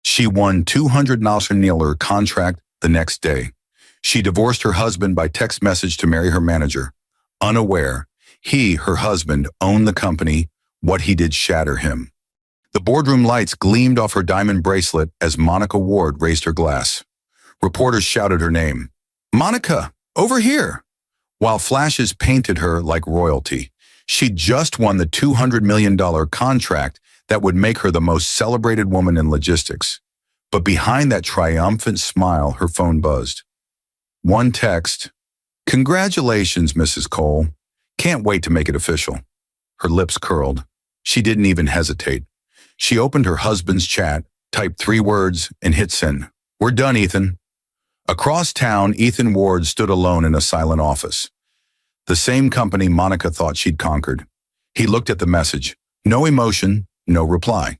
She won $200,000 contract the next day. She divorced her husband by text message to marry her manager. Unaware, he, her husband, owned the company. What he did shatter him. The boardroom lights gleamed off her diamond bracelet as Monica Ward raised her glass. Reporters shouted her name. "Monica, over here!" While flashes painted her like royalty. She'd just won the $200 million contract that would make her the most celebrated woman in logistics. But behind that triumphant smile, her phone buzzed. One text, "Congratulations, Mrs. Cole. Can't wait to make it official." Her lips curled. She didn't even hesitate. She opened her husband's chat, typed 3 words, and hit send. "We're done, Ethan." Across town, Ethan Ward stood alone in a silent office. The same company Monica thought she'd conquered. He looked at the message. No emotion, no reply.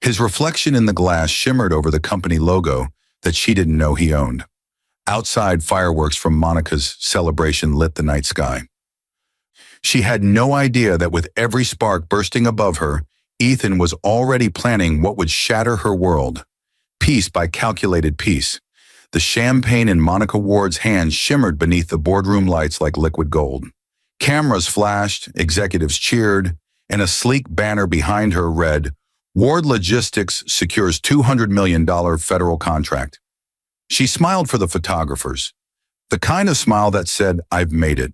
His reflection in the glass shimmered over the company logo that she didn't know he owned. Outside, fireworks from Monica's celebration lit the night sky. She had no idea that with every spark bursting above her, Ethan was already planning what would shatter her world. Piece by calculated piece. The champagne in Monica Ward's hand shimmered beneath the boardroom lights like liquid gold. Cameras flashed, executives cheered, and a sleek banner behind her read, "Ward Logistics secures $200 million federal contract." She smiled for the photographers, the kind of smile that said, "I've made it."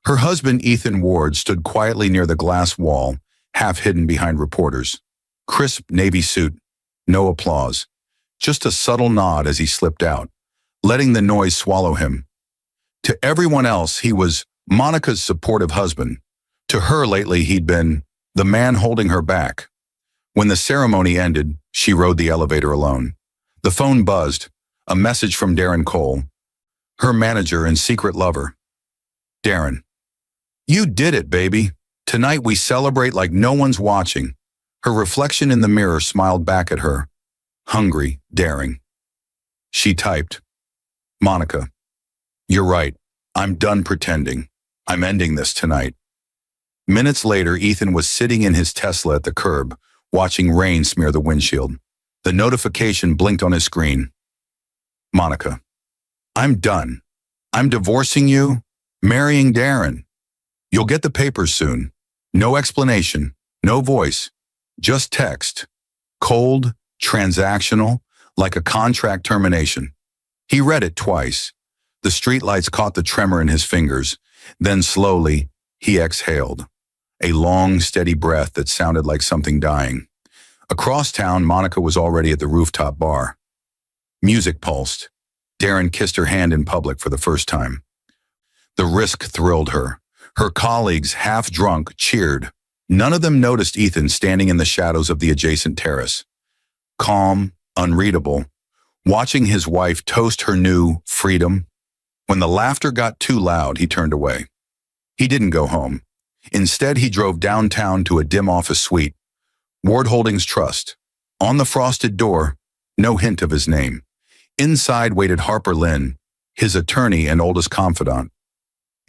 Her husband, Ethan Ward, stood quietly near the glass wall, half hidden behind reporters. Crisp navy suit, no applause, just a subtle nod as he slipped out, letting the noise swallow him. To everyone else, he was Monica's supportive husband. To her lately, he'd been the man holding her back. When the ceremony ended, she rode the elevator alone. The phone buzzed, a message from Darren Cole, her manager and secret lover. "Darren, you did it, baby. Tonight we celebrate like no one's watching." Her reflection in the mirror smiled back at her. Hungry, daring. She typed, "Monica, you're right. I'm done pretending. I'm ending this tonight." Minutes later, Ethan was sitting in his Tesla at the curb, watching rain smear the windshield. The notification blinked on his screen. "Monica, I'm done. I'm divorcing you, marrying Darren. You'll get the papers soon. No explanation, no voice, just text. Cold, transactional, like a contract termination." He read it twice. The streetlights caught the tremor in his fingers. Then slowly, he exhaled. A long, steady breath that sounded like something dying. Across town, Monica was already at the rooftop bar. Music pulsed. Darren kissed her hand in public for the first time. The risk thrilled her. Her colleagues, half drunk, cheered. None of them noticed Ethan standing in the shadows of the adjacent terrace. Calm, unreadable, watching his wife toast her new freedom. When the laughter got too loud, he turned away. He didn't go home. Instead, he drove downtown to a dim office suite. Ward Holdings Trust. On the frosted door, no hint of his name. Inside waited Harper Lynn, his attorney and oldest confidant.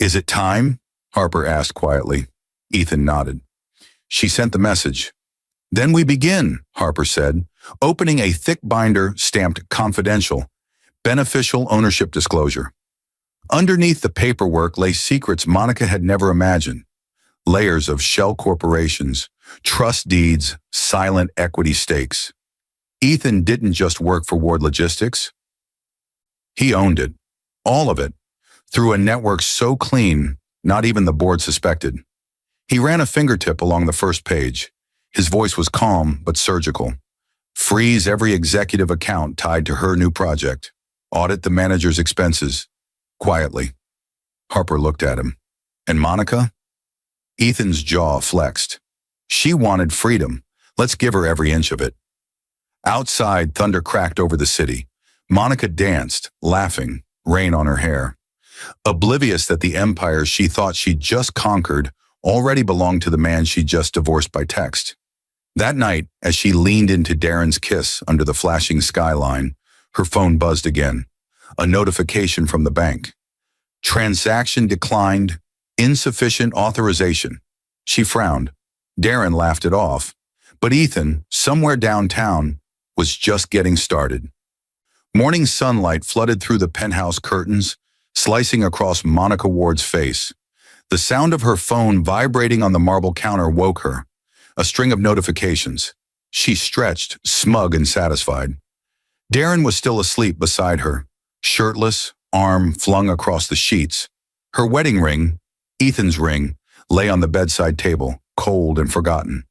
"Is it time?" Harper asked quietly. Ethan nodded. She sent the message. "Then we begin," Harper said, opening a thick binder stamped "Confidential," beneficial ownership disclosure. Underneath the paperwork lay secrets Monica had never imagined. Layers of shell corporations, trust deeds, silent equity stakes. Ethan didn't just work for Ward Logistics. He owned it, all of it, through a network so clean, not even the board suspected. He ran a fingertip along the first page. His voice was calm but surgical. Freeze every executive account tied to her new project. Audit the manager's expenses. Quietly. Harper looked at him. "And Monica?" Ethan's jaw flexed. She wanted freedom. Let's give her every inch of it. Outside, thunder cracked over the city. Monica danced, laughing, rain on her hair. Oblivious that the empire she thought she'd just conquered already belonged to the man she just divorced by text. That night, as she leaned into Darren's kiss under the flashing skyline, her phone buzzed again. A notification from the bank. Transaction declined. Insufficient authorization. She frowned. Darren laughed it off. But Ethan, somewhere downtown, was just getting started. Morning sunlight flooded through the penthouse curtains, slicing across Monica Ward's face. The sound of her phone vibrating on the marble counter woke her. A string of notifications. She stretched, smug and satisfied. Darren was still asleep beside her, shirtless, arm flung across the sheets. Her wedding ring, Ethan's ring, lay on the bedside table, cold and forgotten.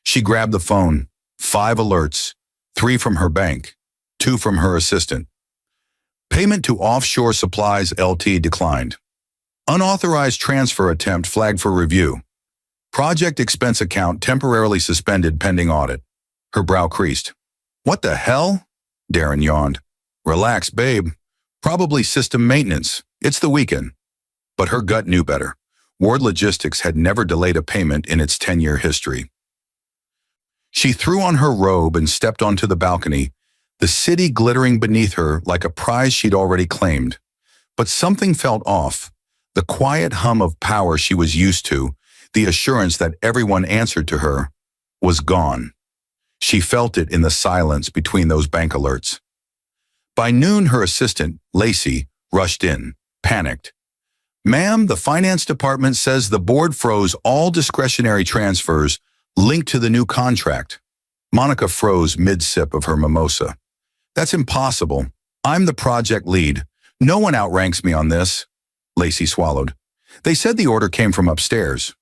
She grabbed the phone. 5 alerts, 3 from her bank, 2 from her assistant. Payment to Offshore Supplies LT declined. Unauthorized transfer attempt flagged for review. Project expense account temporarily suspended pending audit. Her brow creased. What the hell? Darren yawned. Relax, babe. Probably system maintenance. It's the weekend. But her gut knew better. Ward Logistics had never delayed a payment in its 10-year history. She threw on her robe and stepped onto the balcony, the city glittering beneath her like a prize she'd already claimed. But something felt off. The quiet hum of power she was used to, the assurance that everyone answered to her, was gone. She felt it in the silence between those bank alerts. By noon, her assistant, Lacey, rushed in, panicked. Ma'am, the finance department says the board froze all discretionary transfers linked to the new contract. Monica froze mid-sip of her mimosa. That's impossible. I'm the project lead. No one outranks me on this. Lacey swallowed. They said the order came from upstairs.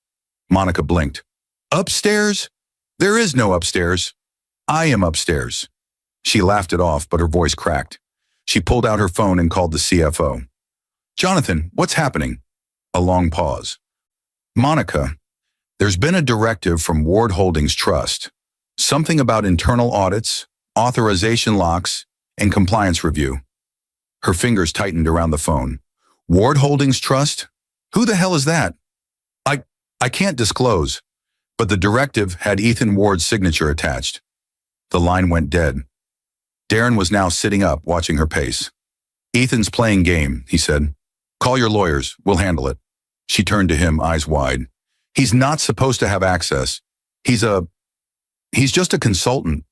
Monica blinked. Upstairs? There is no upstairs. I am upstairs. She laughed it off, but her voice cracked. She pulled out her phone and called the CFO. Jonathan, what's happening? A long pause. Monica, there's been a directive from Ward Holdings Trust. Something about internal audits, authorization locks, and compliance review. Her fingers tightened around the phone. Ward Holdings Trust? Who the hell is that? I can't disclose, but the directive had Ethan Ward's signature attached. The line went dead. Darren was now sitting up, watching her pace. Ethan's playing game, he said. Call your lawyers, we'll handle it. She turned to him, eyes wide. He's not supposed to have access. He's just a consultant.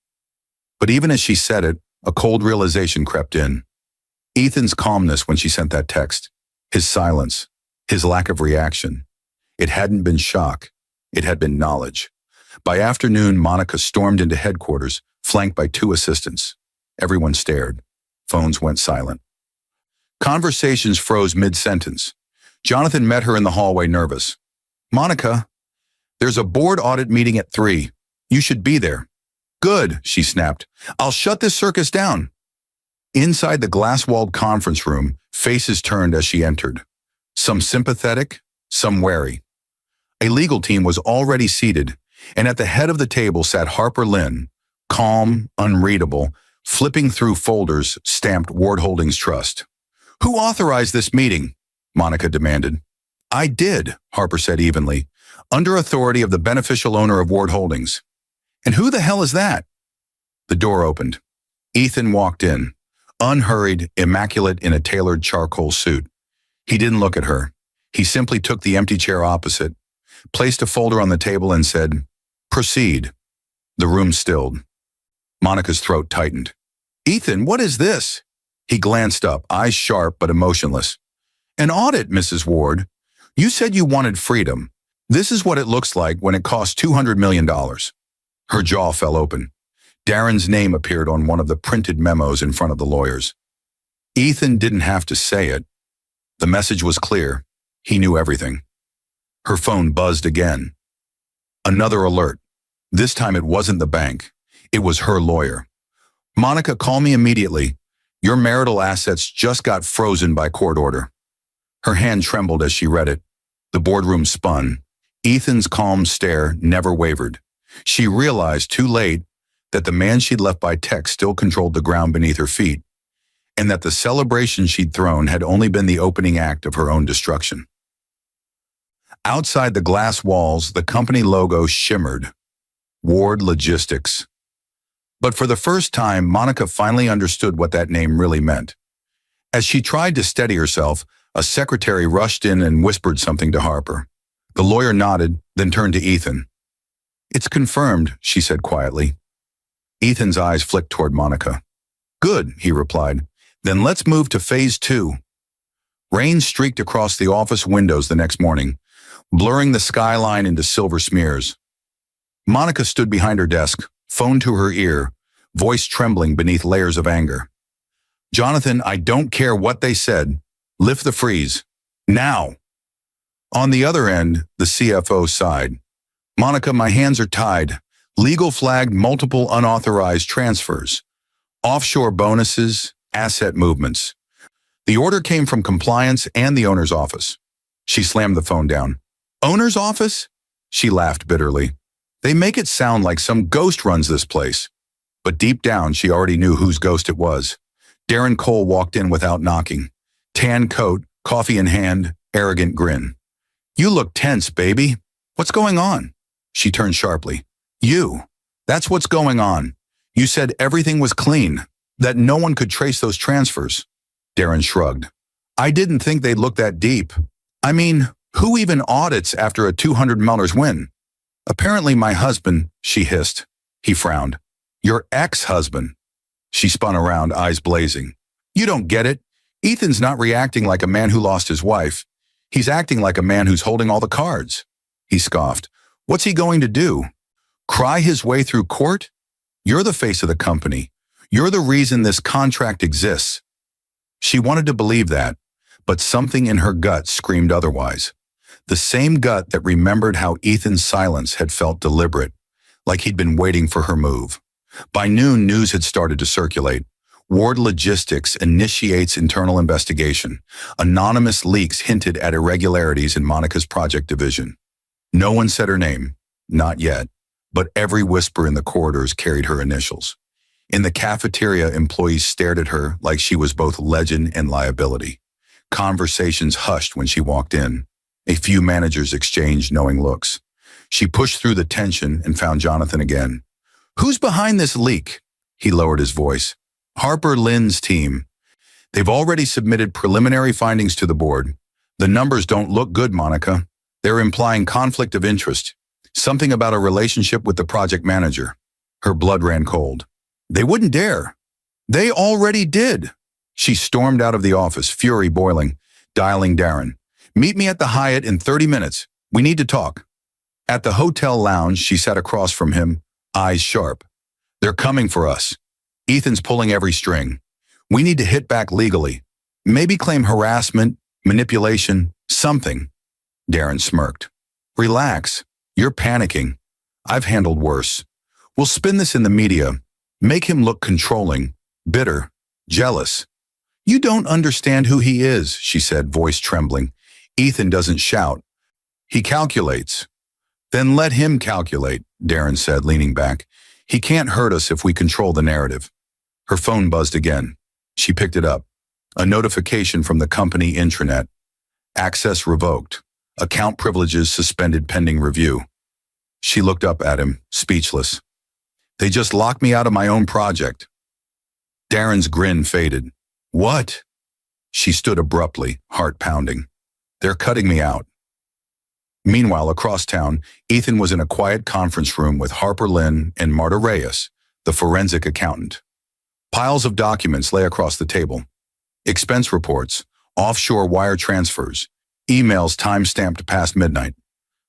But even as she said it, a cold realization crept in. Ethan's calmness when she sent that text, his silence, his lack of reaction. It hadn't been shock. It had been knowledge. By afternoon, Monica stormed into headquarters, flanked by 2 assistants. Everyone stared. Phones went silent. Conversations froze mid-sentence. Jonathan met her in the hallway, nervous. Monica, there's a board audit meeting at 3. You should be there. Good, she snapped. I'll shut this circus down. Inside the glass-walled conference room, faces turned as she entered. Some sympathetic, some wary. A legal team was already seated, and at the head of the table sat Harper Lynn, calm, unreadable, flipping through folders stamped Ward Holdings Trust. Who authorized this meeting? Monica demanded. I did, Harper said evenly, under authority of the beneficial owner of Ward Holdings. And who the hell is that? The door opened. Ethan walked in, unhurried, immaculate in a tailored charcoal suit. He didn't look at her. He simply took the empty chair opposite, placed a folder on the table and said, Proceed. The room stilled. Monica's throat tightened. Ethan, what is this? He glanced up, eyes sharp but emotionless. An audit, Mrs. Ward. You said you wanted freedom. This is what it looks like when it costs $200 million. Her jaw fell open. Darren's name appeared on one of the printed memos in front of the lawyers. Ethan didn't have to say it. The message was clear. He knew everything. Her phone buzzed again. Another alert. This time it wasn't the bank. It was her lawyer. Monica, call me immediately. Your marital assets just got frozen by court order. Her hand trembled as she read it. The boardroom spun. Ethan's calm stare never wavered. She realized too late that the man she'd left by text still controlled the ground beneath her feet, and that the celebration she'd thrown had only been the opening act of her own destruction. Outside the glass walls, the company logo shimmered. Ward Logistics. But for the first time, Monica finally understood what that name really meant. As she tried to steady herself, a secretary rushed in and whispered something to Harper. The lawyer nodded, then turned to Ethan. It's confirmed, she said quietly. Ethan's eyes flicked toward Monica. Good, he replied. Then let's move to phase 2. Rain streaked across the office windows the next morning, blurring the skyline into silver smears. Monica stood behind her desk, phone to her ear, voice trembling beneath layers of anger. Jonathan, I don't care what they said. Lift the freeze. Now. On the other end, the CFO sighed. Monica, my hands are tied. Legal flagged multiple unauthorized transfers. Offshore bonuses, asset movements. The order came from compliance and the owner's office. She slammed the phone down. Owner's office? She laughed bitterly. They make it sound like some ghost runs this place. But deep down, she already knew whose ghost it was. Darren Cole walked in without knocking. Tan coat, coffee in hand, arrogant grin. You look tense, baby. What's going on? She turned sharply. You. That's what's going on. You said everything was clean, that no one could trace those transfers. Darren shrugged. I didn't think they'd look that deep. I mean, who even audits after a $200 win? Apparently my husband, she hissed. He frowned. Your ex-husband. She spun around, eyes blazing. You don't get it. Ethan's not reacting like a man who lost his wife. He's acting like a man who's holding all the cards. He scoffed. What's he going to do? Cry his way through court? You're the face of the company. You're the reason this contract exists. She wanted to believe that, but something in her gut screamed otherwise. The same gut that remembered how Ethan's silence had felt deliberate, like he'd been waiting for her move. By noon, news had started to circulate. Ward Logistics initiates internal investigation. Anonymous leaks hinted at irregularities in Monica's project division. No one said her name, not yet, but every whisper in the corridors carried her initials. In the cafeteria, employees stared at her like she was both legend and liability. Conversations hushed when she walked in. A few managers exchanged knowing looks. She pushed through the tension and found Jonathan again. Who's behind this leak? He lowered his voice. Harper Lynn's team. They've already submitted preliminary findings to the board. The numbers don't look good, Monica. They're implying conflict of interest. Something about a relationship with the project manager. Her blood ran cold. They wouldn't dare. They already did. She stormed out of the office, fury boiling, dialing Darren. Meet me at the Hyatt in 30 minutes. We need to talk. At the hotel lounge, she sat across from him, eyes sharp. They're coming for us. Ethan's pulling every string. We need to hit back legally. Maybe claim harassment, manipulation, something. Darren smirked. Relax. You're panicking. I've handled worse. We'll spin this in the media. Make him look controlling, bitter, jealous. You don't understand who he is, she said, voice trembling. Ethan doesn't shout. He calculates. Then let him calculate, Darren said, leaning back. He can't hurt us if we control the narrative. Her phone buzzed again. She picked it up. A notification from the company intranet. Access revoked. Account privileges suspended pending review. She looked up at him, speechless. They just locked me out of my own project. Darren's grin faded. What? She stood abruptly, heart pounding. They're cutting me out. Meanwhile, across town, Ethan was in a quiet conference room with Harper Lynn and Marta Reyes, the forensic accountant. Piles of documents lay across the table. Expense reports, offshore wire transfers, emails time-stamped past midnight.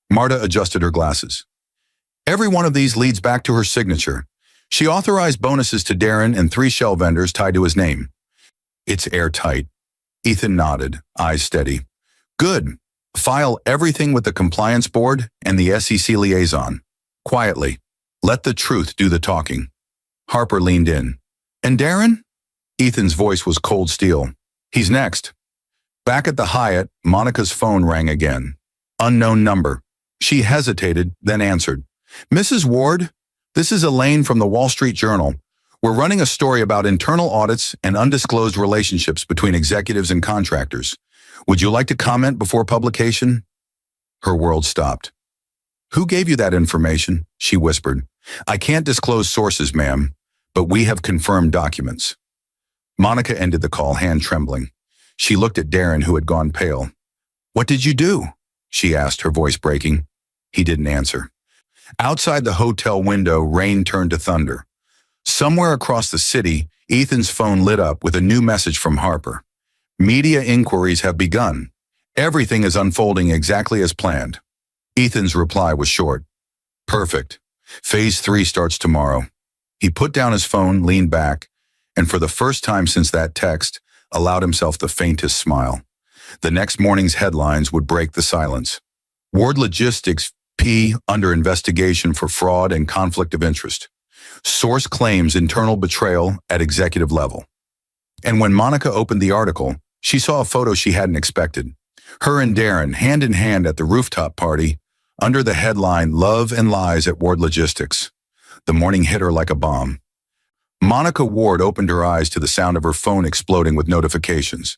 Marta adjusted her glasses. Every one of these leads back to her signature. She authorized bonuses to Darren and 3 shell vendors tied to his name. It's airtight. Ethan nodded, eyes steady. Good. File everything with the compliance board and the SEC liaison. Quietly. Let the truth do the talking. Harper leaned in. And Darren? Ethan's voice was cold steel. He's next. Back at the Hyatt, Monica's phone rang again. Unknown number. She hesitated, then answered. Mrs. Ward, this is Elaine from the Wall Street Journal. We're running a story about internal audits and undisclosed relationships between executives and contractors. Would you like to comment before publication? Her world stopped. Who gave you that information? She whispered. I can't disclose sources, ma'am, but we have confirmed documents. Monica ended the call, hand trembling. She looked at Darren, who had gone pale. What did you do? She asked, her voice breaking. He didn't answer. Outside the hotel window, rain turned to thunder. Somewhere across the city, Ethan's phone lit up with a new message from Harper. Media inquiries have begun. Everything is unfolding exactly as planned. Ethan's reply was short. Perfect. Phase 3 starts tomorrow. He put down his phone, leaned back, and for the first time since that text, allowed himself the faintest smile. The next morning's headlines would break the silence. Ward Logistics P under investigation for fraud and conflict of interest. Source claims internal betrayal at executive level. And when Monica opened the article, she saw a photo she hadn't expected. Her and Darren, hand in hand at the rooftop party, under the headline, Love and Lies at Ward Logistics. The morning hit her like a bomb. Monica Ward opened her eyes to the sound of her phone exploding with notifications.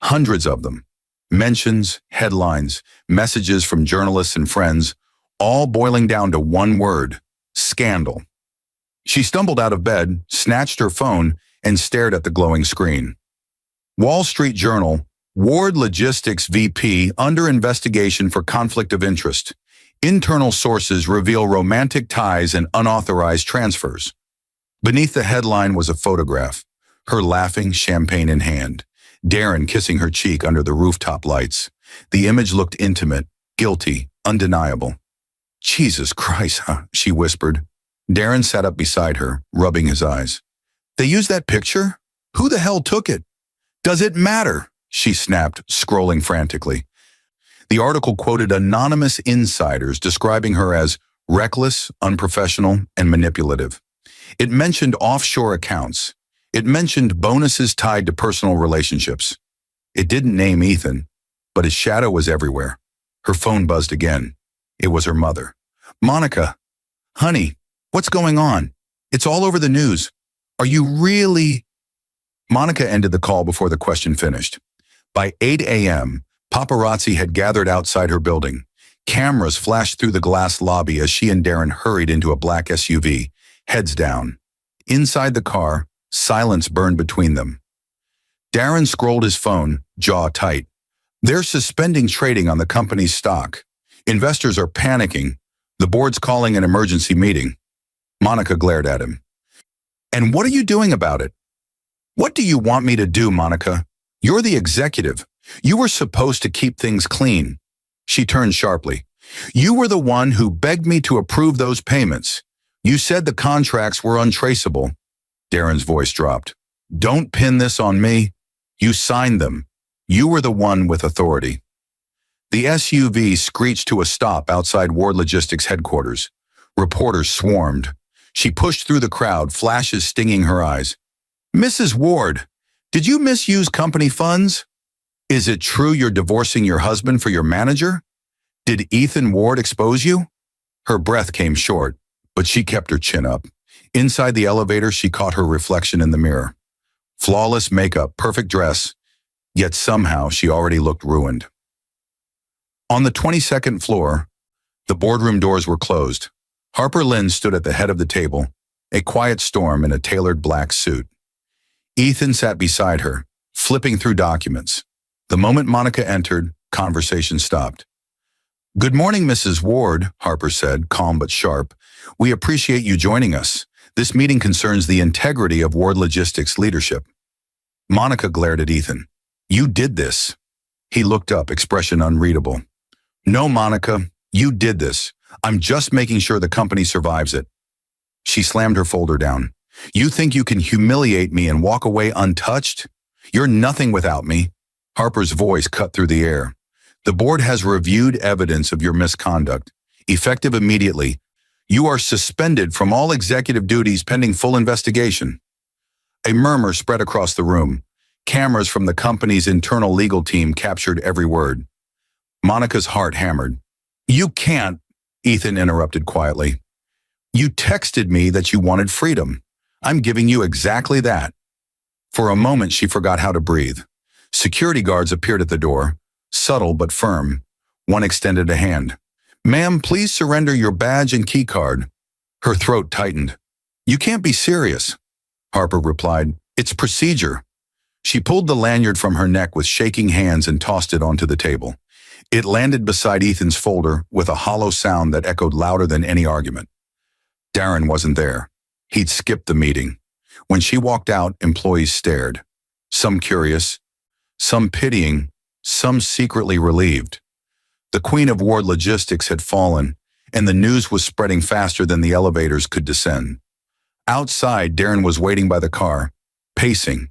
Hundreds of them. Mentions, headlines, messages from journalists and friends, all boiling down to one word, scandal. She stumbled out of bed, snatched her phone, and stared at the glowing screen. Wall Street Journal, Ward Logistics VP under investigation for conflict of interest. Internal sources reveal romantic ties and unauthorized transfers. Beneath the headline was a photograph, her laughing, champagne in hand, Darren kissing her cheek under the rooftop lights. The image looked intimate, guilty, undeniable. Jesus Christ, huh? She whispered. Darren sat up beside her, rubbing his eyes. They used that picture? Who the hell took it? Does it matter? She snapped, scrolling frantically. The article quoted anonymous insiders describing her as reckless, unprofessional, and manipulative. It mentioned offshore accounts. It mentioned bonuses tied to personal relationships. It didn't name Ethan, but his shadow was everywhere. Her phone buzzed again. It was her mother. Monica, honey, what's going on? It's all over the news. Are you really? Monica ended the call before the question finished. By 8 a.m., paparazzi had gathered outside her building. Cameras flashed through the glass lobby as she and Darren hurried into a black SUV, heads down. Inside the car, silence burned between them. Darren scrolled his phone, jaw tight. They're suspending trading on the company's stock. Investors are panicking. The board's calling an emergency meeting. Monica glared at him. And what are you doing about it? What do you want me to do, Monica? You're the executive. You were supposed to keep things clean. She turned sharply. You were the one who begged me to approve those payments. You said the contracts were untraceable. Darren's voice dropped. Don't pin this on me. You signed them. You were the one with authority. The SUV screeched to a stop outside Ward Logistics headquarters. Reporters swarmed. She pushed through the crowd, flashes stinging her eyes. Mrs. Ward, did you misuse company funds? Is it true you're divorcing your husband for your manager? Did Ethan Ward expose you? Her breath came short, but she kept her chin up. Inside the elevator, she caught her reflection in the mirror. Flawless makeup, perfect dress, yet somehow she already looked ruined. On the 22nd floor, the boardroom doors were closed. Harper Lynn stood at the head of the table, a quiet storm in a tailored black suit. Ethan sat beside her, flipping through documents. The moment Monica entered, conversation stopped. Good morning, Mrs. Ward, Harper said, calm but sharp. We appreciate you joining us. This meeting concerns the integrity of Ward Logistics leadership. Monica glared at Ethan. You did this. He looked up, expression unreadable. No, Monica, you did this. I'm just making sure the company survives it. She slammed her folder down. You think you can humiliate me and walk away untouched? You're nothing without me. Harper's voice cut through the air. The board has reviewed evidence of your misconduct. Effective immediately. You are suspended from all executive duties pending full investigation. A murmur spread across the room. Cameras from the company's internal legal team captured every word. Monica's heart hammered. You can't, Ethan interrupted quietly. You texted me that you wanted freedom. I'm giving you exactly that. For a moment, she forgot how to breathe. Security guards appeared at the door, subtle but firm. One extended a hand. Ma'am, please surrender your badge and key card. Her throat tightened. You can't be serious. Harper replied, It's procedure. She pulled the lanyard from her neck with shaking hands and tossed it onto the table. It landed beside Ethan's folder with a hollow sound that echoed louder than any argument. Darren wasn't there. He'd skipped the meeting. When she walked out, employees stared. Some curious, some pitying, some secretly relieved. The Queen of War logistics had fallen, and the news was spreading faster than the elevators could descend. Outside, Darren was waiting by the car, pacing.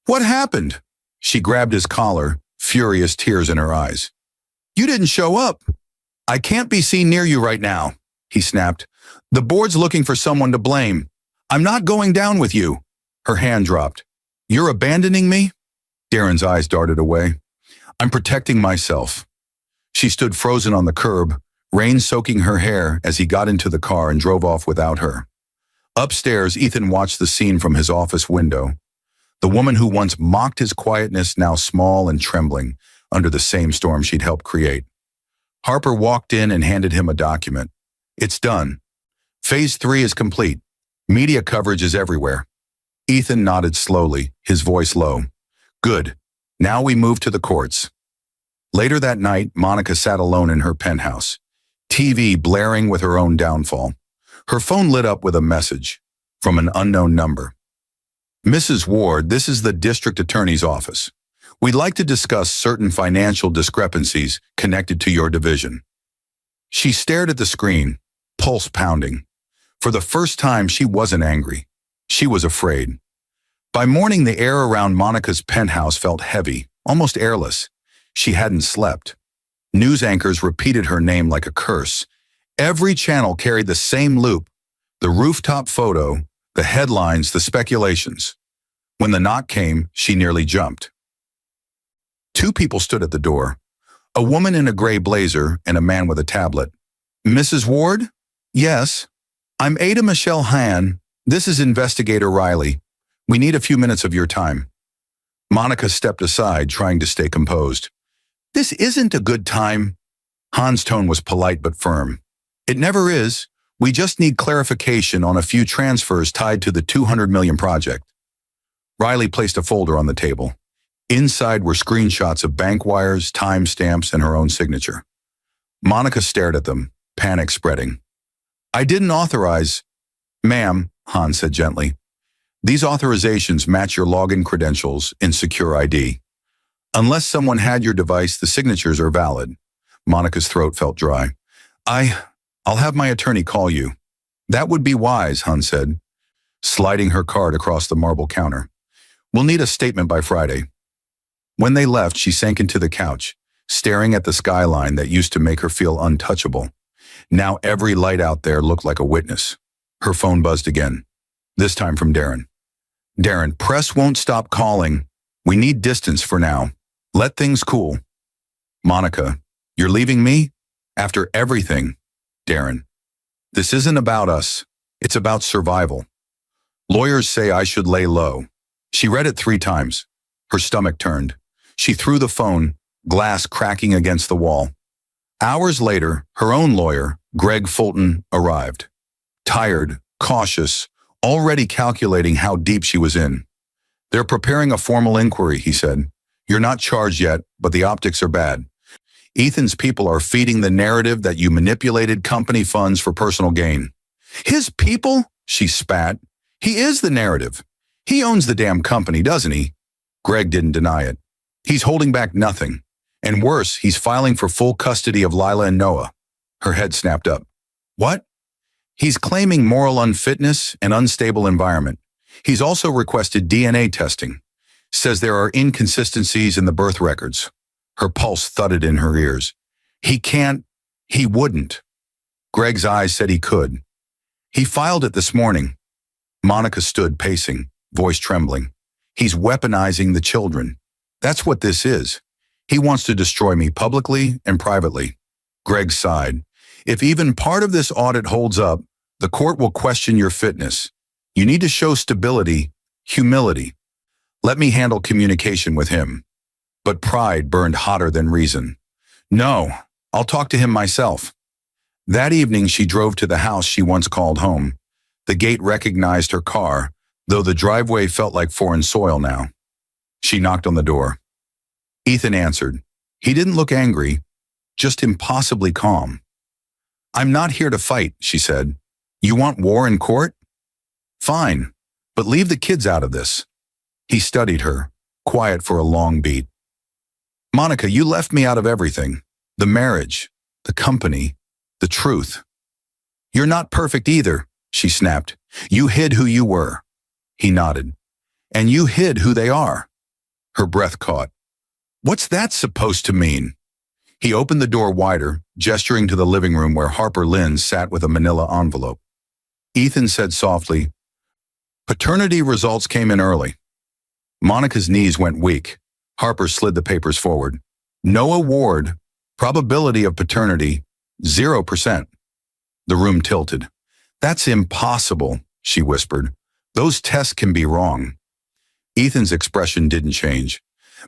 "What happened?" She grabbed his collar, furious tears in her eyes. "You didn't show up." "I can't be seen near you right now," he snapped. "The board's looking for someone to blame. I'm not going down with you." Her hand dropped. "You're abandoning me?" Darren's eyes darted away. "I'm protecting myself." She stood frozen on the curb, rain soaking her hair as he got into the car and drove off without her. Upstairs, Ethan watched the scene from his office window. The woman who once mocked his quietness, now small and trembling under the same storm she'd helped create. Harper walked in and handed him a document. "It's done. Phase 3 is complete. Media coverage is everywhere." Ethan nodded slowly, his voice low. "Good. Now we move to the courts." Later that night, Monica sat alone in her penthouse, TV blaring with her own downfall. Her phone lit up with a message from an unknown number. "Mrs. Ward, this is the district attorney's office. We'd like to discuss certain financial discrepancies connected to your division." She stared at the screen, pulse pounding. For the first time, she wasn't angry. She was afraid. By morning, the air around Monica's penthouse felt heavy, almost airless. She hadn't slept. News anchors repeated her name like a curse. Every channel carried the same loop: the rooftop photo, the headlines, the speculations. When the knock came, she nearly jumped. Two people stood at the door, a woman in a gray blazer and a man with a tablet. "Mrs. Ward?" "Yes. I'm Ada Michelle Han. This is Investigator Riley. We need a few minutes of your time." Monica stepped aside, trying to stay composed. "This isn't a good time." Han's tone was polite but firm. "It never is. We just need clarification on a few transfers tied to the 200 million project." Riley placed a folder on the table. Inside were screenshots of bank wires, timestamps, and her own signature. Monica stared at them, panic spreading. "I didn't authorize." "Ma'am," Han said gently, "these authorizations match your login credentials in Secure ID. Unless someone had your device, the signatures are valid." Monica's throat felt dry. I'll have my attorney call you." "That would be wise," Han said, sliding her card across the marble counter. "We'll need a statement by Friday." When they left, she sank into the couch, staring at the skyline that used to make her feel untouchable. Now every light out there looked like a witness. Her phone buzzed again, this time from Darren. "Darren, press won't stop calling. We need distance for now. Let things cool." "Monica, you're leaving me? After everything?" "Darren, this isn't about us. It's about survival. Lawyers say I should lay low." She read it 3 times. Her stomach turned. She threw the phone, glass cracking against the wall. Hours later, her own lawyer, Greg Fulton, arrived. Tired, cautious, already calculating how deep she was in. "They're preparing a formal inquiry," he said. "You're not charged yet, but the optics are bad. Ethan's people are feeding the narrative that you manipulated company funds for personal gain." "His people?" she spat. "He is the narrative. He owns the damn company, doesn't he?" Greg didn't deny it. "He's holding back nothing. And worse, he's filing for full custody of Lila and Noah." Her head snapped up. "What?" "He's claiming moral unfitness and unstable environment. He's also requested DNA testing. Says there are inconsistencies in the birth records." Her pulse thudded in her ears. "He can't. He wouldn't." Greg's eyes said he could. "He filed it this morning." Monica stood pacing, voice trembling. "He's weaponizing the children. That's what this is. He wants to destroy me publicly and privately." Greg sighed. "If even part of this audit holds up, the court will question your fitness. You need to show stability, humility. Let me handle communication with him." But pride burned hotter than reason. "No, I'll talk to him myself." That evening, she drove to the house she once called home. The gate recognized her car, though the driveway felt like foreign soil now. She knocked on the door. Ethan answered. He didn't look angry, just impossibly calm. "I'm not here to fight," she said. "You want war in court?" Fine, but leave the kids out of this. He studied her, quiet for a long beat. Monica, you left me out of everything. The marriage, the company, the truth. You're not perfect either, she snapped. You hid who you were. He nodded. And you hid who they are. Her breath caught. What's that supposed to mean? He opened the door wider, gesturing to the living room where Harper Lynn sat with a manila envelope. Ethan said softly, paternity results came in early. Monica's knees went weak. Harper slid the papers forward. No award. Probability of paternity, 0%. The room tilted. That's impossible, she whispered. Those tests can be wrong. Ethan's expression didn't change.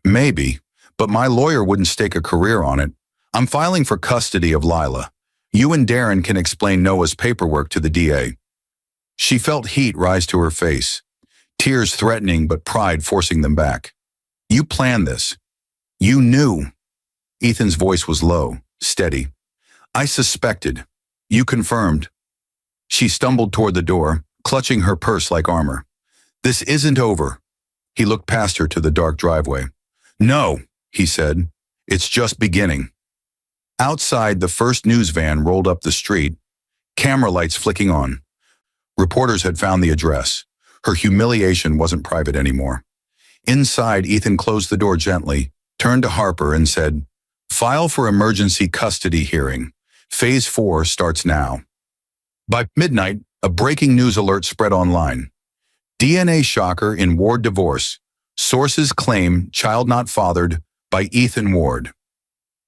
Maybe, but my lawyer wouldn't stake a career on it. I'm filing for custody of Lila. You and Darren can explain Noah's paperwork to the DA. She felt heat rise to her face, tears threatening but pride forcing them back. You planned this. You knew. Ethan's voice was low, steady. I suspected. You confirmed. She stumbled toward the door, clutching her purse like armor. This isn't over. He looked past her to the dark driveway. No, he said. It's just beginning. Outside, the first news van rolled up the street, camera lights flicking on. Reporters had found the address. Her humiliation wasn't private anymore. Inside, Ethan closed the door gently, turned to Harper and said, File for emergency custody hearing. Phase 4 starts now. By midnight, a breaking news alert spread online. DNA shocker in Ward divorce. Sources claim child not fathered by Ethan Ward.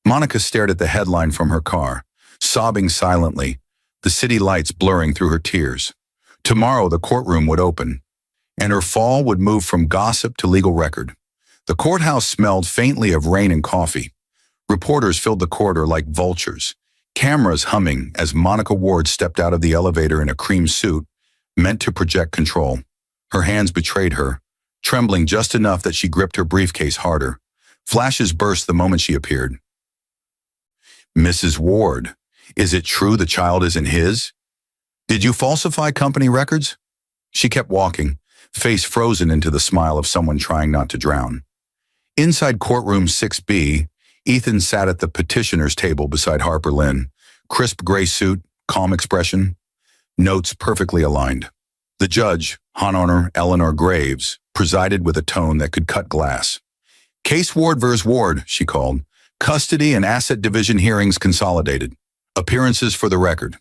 Monica stared at the headline from her car, sobbing silently, the city lights blurring through her tears. Tomorrow the courtroom would open, and her fall would move from gossip to legal record. The courthouse smelled faintly of rain and coffee. Reporters filled the corridor like vultures, cameras humming as Monica Ward stepped out of the elevator in a cream suit, meant to project control. Her hands betrayed her, trembling just enough that she gripped her briefcase harder. Flashes burst the moment she appeared. Mrs. Ward, is it true the child isn't his? Did you falsify company records? She kept walking, face frozen into the smile of someone trying not to drown. Inside courtroom 6B, Ethan sat at the petitioner's table beside Harper Lynn, crisp gray suit, calm expression, notes perfectly aligned. The judge, Honor Eleanor Graves, presided with a tone that could cut glass. Case Ward vs. Ward, she called. Custody and asset division hearings consolidated. Appearances for the record.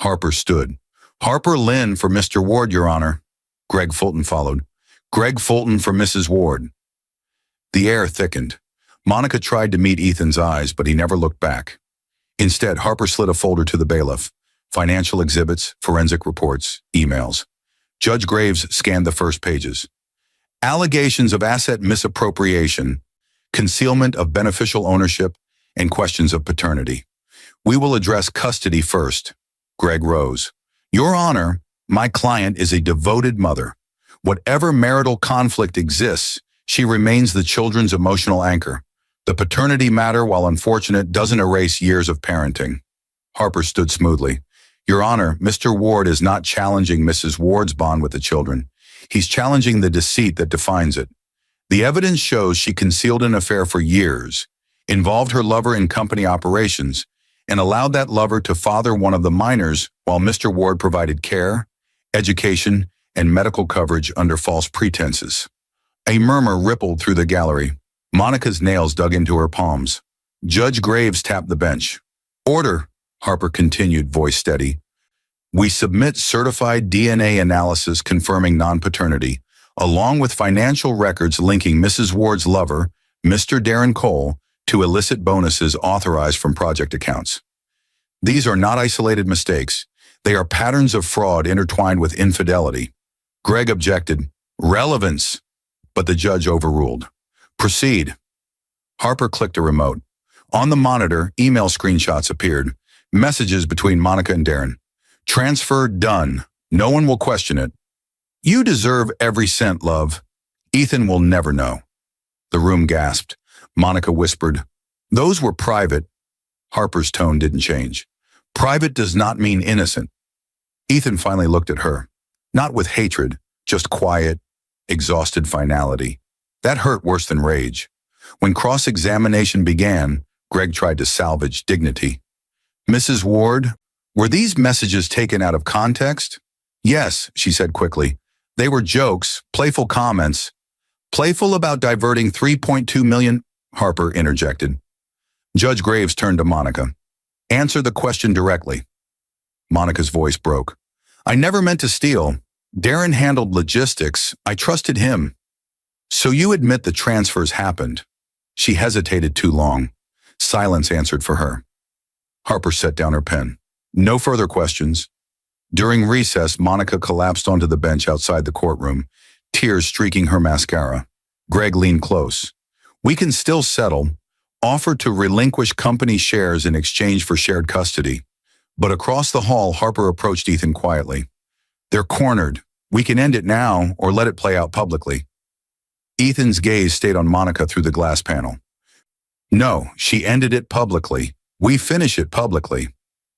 Harper stood. Harper Lynn for Mr. Ward, Your Honor. Greg Fulton followed. Greg Fulton for Mrs. Ward. The air thickened. Monica tried to meet Ethan's eyes, but he never looked back. Instead, Harper slid a folder to the bailiff. Financial exhibits, forensic reports, emails. Judge Graves scanned the first pages. Allegations of asset misappropriation, concealment of beneficial ownership, and questions of paternity. We will address custody first. Greg rose. Your Honor, my client is a devoted mother. Whatever marital conflict exists, she remains the children's emotional anchor. The paternity matter, while unfortunate, doesn't erase years of parenting. Harper stood smoothly. Your Honor, Mr. Ward is not challenging Mrs. Ward's bond with the children. He's challenging the deceit that defines it. The evidence shows she concealed an affair for years, involved her lover in company operations, and allowed that lover to father one of the minors while Mr. Ward provided care, education, and medical coverage under false pretenses. A murmur rippled through the gallery. Monica's nails dug into her palms. Judge Graves tapped the bench. Order, Harper continued, voice steady. We submit certified DNA analysis confirming non-paternity, along with financial records linking Mrs. Ward's lover, Mr. Darren Cole, to illicit bonuses authorized from project accounts. These are not isolated mistakes. They are patterns of fraud intertwined with infidelity. Greg objected. Relevance. But the judge overruled. Proceed. Harper clicked a remote. On the monitor, email screenshots appeared. Messages between Monica and Darren. Transfer done. No one will question it. You deserve every cent, love. Ethan will never know. The room gasped. Monica whispered, those were private. Harper's tone didn't change. Private does not mean innocent. Ethan finally looked at her. Not with hatred, just quiet, exhausted finality. That hurt worse than rage. When cross-examination began, Greg tried to salvage dignity. Mrs. Ward, were these messages taken out of context? Yes, she said quickly. They were jokes, playful comments. Playful about diverting $3.2 million, Harper interjected. Judge Graves turned to Monica. Answer the question directly. Monica's voice broke. I never meant to steal. Darren handled logistics. I trusted him. So you admit the transfers happened. She hesitated too long. Silence answered for her. Harper set down her pen. No further questions. During recess, Monica collapsed onto the bench outside the courtroom, tears streaking her mascara. Greg leaned close. We can still settle, offer to relinquish company shares in exchange for shared custody. But across the hall, Harper approached Ethan quietly. They're cornered. We can end it now or let it play out publicly. Ethan's gaze stayed on Monica through the glass panel. No, she ended it publicly. We finish it publicly.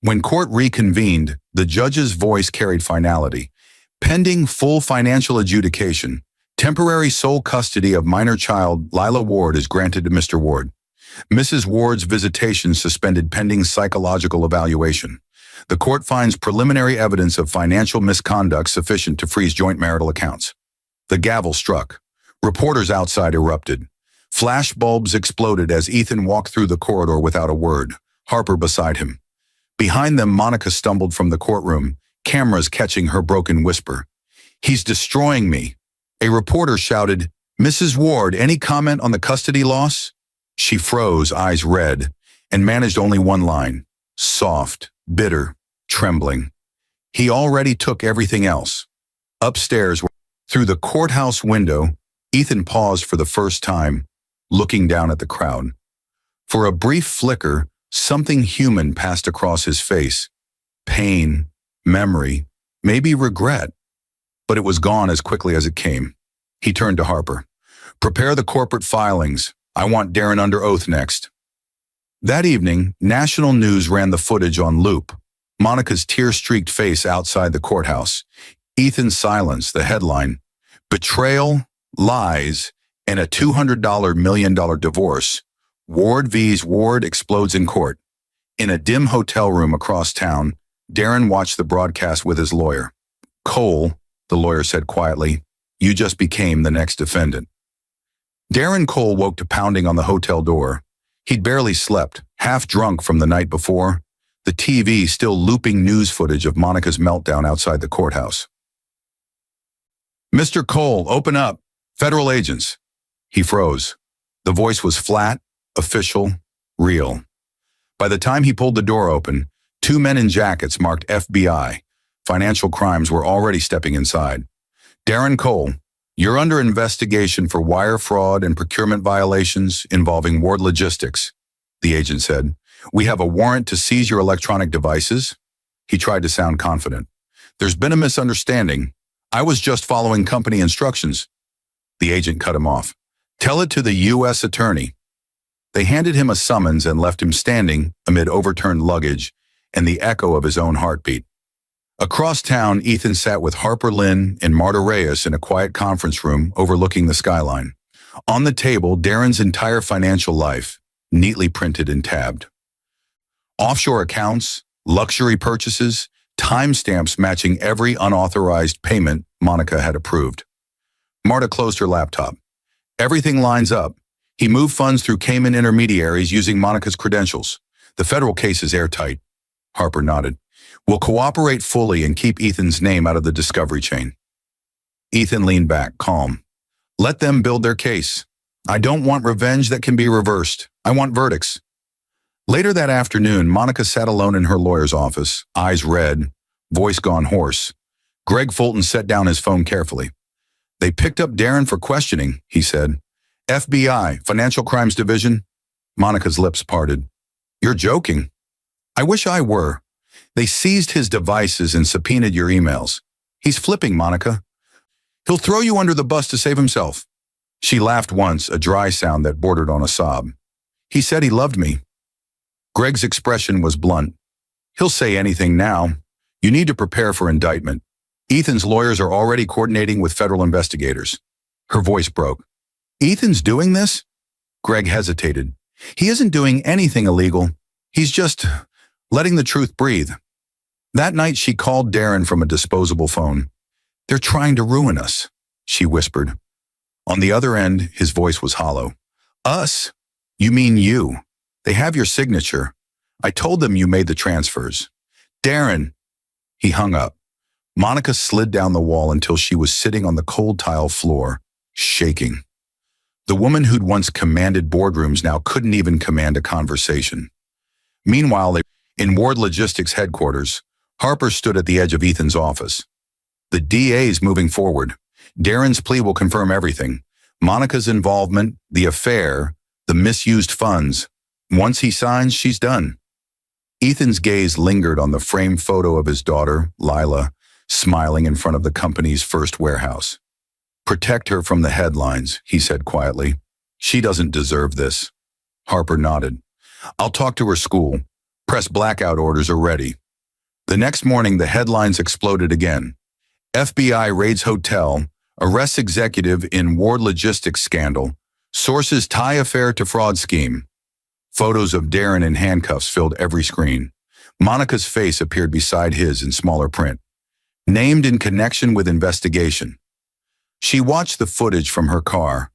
When court reconvened, the judge's voice carried finality. Pending full financial adjudication, temporary sole custody of minor child Lila Ward is granted to Mr. Ward. Mrs. Ward's visitation suspended pending psychological evaluation. The court finds preliminary evidence of financial misconduct sufficient to freeze joint marital accounts. The gavel struck. Reporters outside erupted. Flash bulbs exploded as Ethan walked through the corridor without a word, Harper beside him. Behind them, Monica stumbled from the courtroom, cameras catching her broken whisper. He's destroying me. A reporter shouted, Mrs. Ward, any comment on the custody loss? She froze, eyes red, and managed only one line. Soft, bitter, trembling. He already took everything else. Upstairs, through the courthouse window, Ethan paused for the first time, looking down at the crowd. For a brief flicker, something human passed across his face. Pain, memory, maybe regret. But it was gone as quickly as it came. He turned to Harper. Prepare the corporate filings. I want Darren under oath next. That evening, national news ran the footage on loop. Monica's tear-streaked face outside the courthouse. Ethan's silence, the headline. Betrayal, lies, and a $200 million divorce. Ward vs. Ward explodes in court. In a dim hotel room across town, Darren watched the broadcast with his lawyer. Cole, the lawyer said quietly, you just became the next defendant. Darren Cole woke to pounding on the hotel door. He'd barely slept, half drunk from the night before, the TV still looping news footage of Monica's meltdown outside the courthouse. Mr. Cole, open up. Federal agents. He froze. The voice was flat, official, real. By the time he pulled the door open, two men in jackets marked FBI. Financial crimes were already stepping inside. Darren Cole, you're under investigation for wire fraud and procurement violations involving Ward Logistics, the agent said. We have a warrant to seize your electronic devices. He tried to sound confident. There's been a misunderstanding. I was just following company instructions. The agent cut him off. Tell it to the U.S. attorney. They handed him a summons and left him standing amid overturned luggage and the echo of his own heartbeat. Across town, Ethan sat with Harper Lynn and Marta Reyes in a quiet conference room overlooking the skyline. On the table, Darren's entire financial life, neatly printed and tabbed. Offshore accounts, luxury purchases, timestamps matching every unauthorized payment Monica had approved. Marta closed her laptop. Everything lines up. He moved funds through Cayman intermediaries using Monica's credentials. The federal case is airtight. Harper nodded. We'll cooperate fully and keep Ethan's name out of the discovery chain. Ethan leaned back, calm. Let them build their case. I don't want revenge that can be reversed. I want verdicts. Later that afternoon, Monica sat alone in her lawyer's office, eyes red, voice gone hoarse. Greg Fulton set down his phone carefully. They picked up Darren for questioning, he said. FBI, Financial Crimes Division. Monica's lips parted. You're joking. I wish I were. They seized his devices and subpoenaed your emails. He's flipping, Monica. He'll throw you under the bus to save himself. She laughed once, a dry sound that bordered on a sob. He said he loved me. Greg's expression was blunt. He'll say anything now. You need to prepare for indictment. Ethan's lawyers are already coordinating with federal investigators. Her voice broke. Ethan's doing this? Greg hesitated. He isn't doing anything illegal. He's just letting the truth breathe. That night she called Darren from a disposable phone. They're trying to ruin us, she whispered. On the other end, his voice was hollow. Us? You mean you. They have your signature. I told them you made the transfers. Darren. He hung up. Monica slid down the wall until she was sitting on the cold tile floor, shaking. The woman who'd once commanded boardrooms now couldn't even command a conversation. Meanwhile, in Ward Logistics headquarters, Harper stood at the edge of Ethan's office. The DA's moving forward. Darren's plea will confirm everything. Monica's involvement, the affair, the misused funds. Once he signs, she's done. Ethan's gaze lingered on the framed photo of his daughter, Lila, smiling in front of the company's first warehouse. Protect her from the headlines, he said quietly. She doesn't deserve this. Harper nodded. I'll talk to her school. Press blackout orders are ready. The next morning, the headlines exploded again. FBI raids hotel, arrests executive in Ward Logistics scandal, sources tie affair to fraud scheme. Photos of Darren in handcuffs filled every screen. Monica's face appeared beside his in smaller print. Named in connection with investigation. She watched the footage from her car,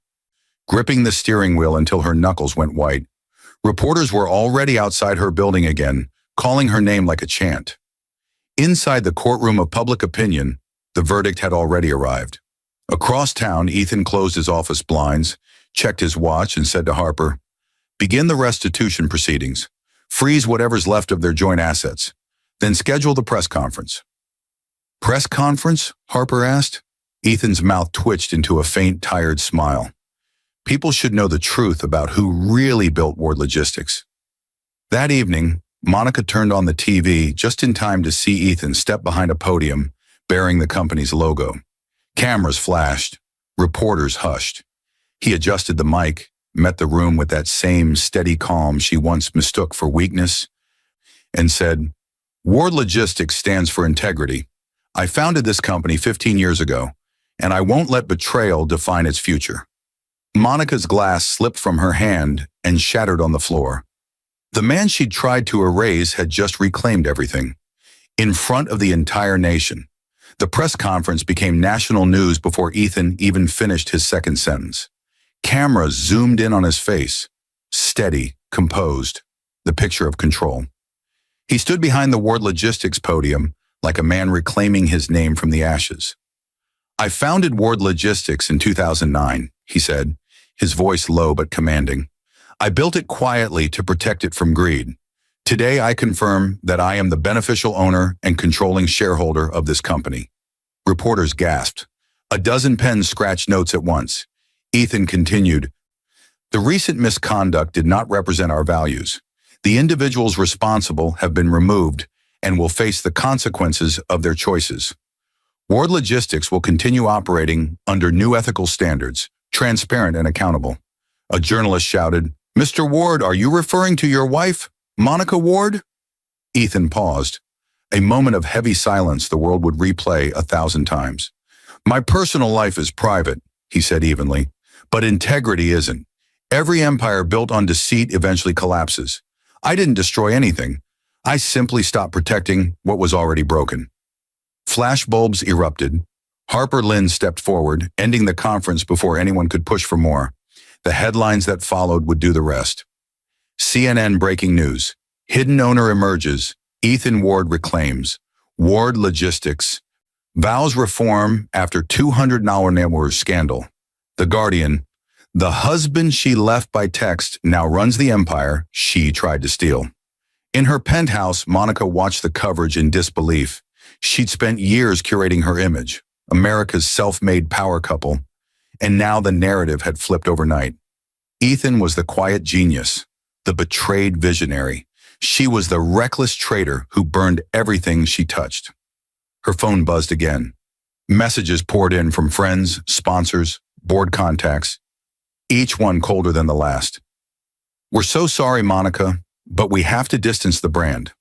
gripping the steering wheel until her knuckles went white. Reporters were already outside her building again, calling her name like a chant. Inside the courtroom of public opinion, the verdict had already arrived. Across town, Ethan closed his office blinds, checked his watch, and said to Harper, begin the restitution proceedings. Freeze whatever's left of their joint assets. Then schedule the press conference. Press conference? Harper asked. Ethan's mouth twitched into a faint, tired smile. People should know the truth about who really built Ward Logistics. That evening, Monica turned on the TV just in time to see Ethan step behind a podium bearing the company's logo. Cameras flashed. Reporters hushed. He adjusted the mic, met the room with that same steady calm she once mistook for weakness, and said, Ward Logistics stands for integrity. I founded this company 15 years ago, and I won't let betrayal define its future. Monica's glass slipped from her hand and shattered on the floor. The man she'd tried to erase had just reclaimed everything. In front of the entire nation. The press conference became national news before Ethan even finished his second sentence. Cameras zoomed in on his face. Steady, composed, the picture of control. He stood behind the Ward Logistics podium like a man reclaiming his name from the ashes. I founded Ward Logistics in 2009, he said, his voice low but commanding. I built it quietly to protect it from greed. Today I confirm that I am the beneficial owner and controlling shareholder of this company. Reporters gasped. A dozen pens scratched notes at once. Ethan continued, the recent misconduct did not represent our values. The individuals responsible have been removed and will face the consequences of their choices. Ward Logistics will continue operating under new ethical standards, transparent and accountable. A journalist shouted, Mr. Ward, are you referring to your wife, Monica Ward? Ethan paused. A moment of heavy silence the world would replay 1,000 times. My personal life is private, he said evenly, but integrity isn't. Every empire built on deceit eventually collapses. I didn't destroy anything. I simply stopped protecting what was already broken. Flashbulbs erupted. Harper Lynn stepped forward, ending the conference before anyone could push for more. The headlines that followed would do the rest. CNN breaking news. Hidden owner emerges. Ethan Ward reclaims. Ward Logistics. Vows reform after $200 scandal. The Guardian. The husband she left by text now runs the empire she tried to steal. In her penthouse, Monica watched the coverage in disbelief. She'd spent years curating her image, America's self-made power couple, and now the narrative had flipped overnight. Ethan was the quiet genius, the betrayed visionary. She was the reckless traitor who burned everything she touched. Her phone buzzed again. Messages poured in from friends, sponsors, board contacts, each one colder than the last. We're so sorry, Monica, but we have to distance the brand.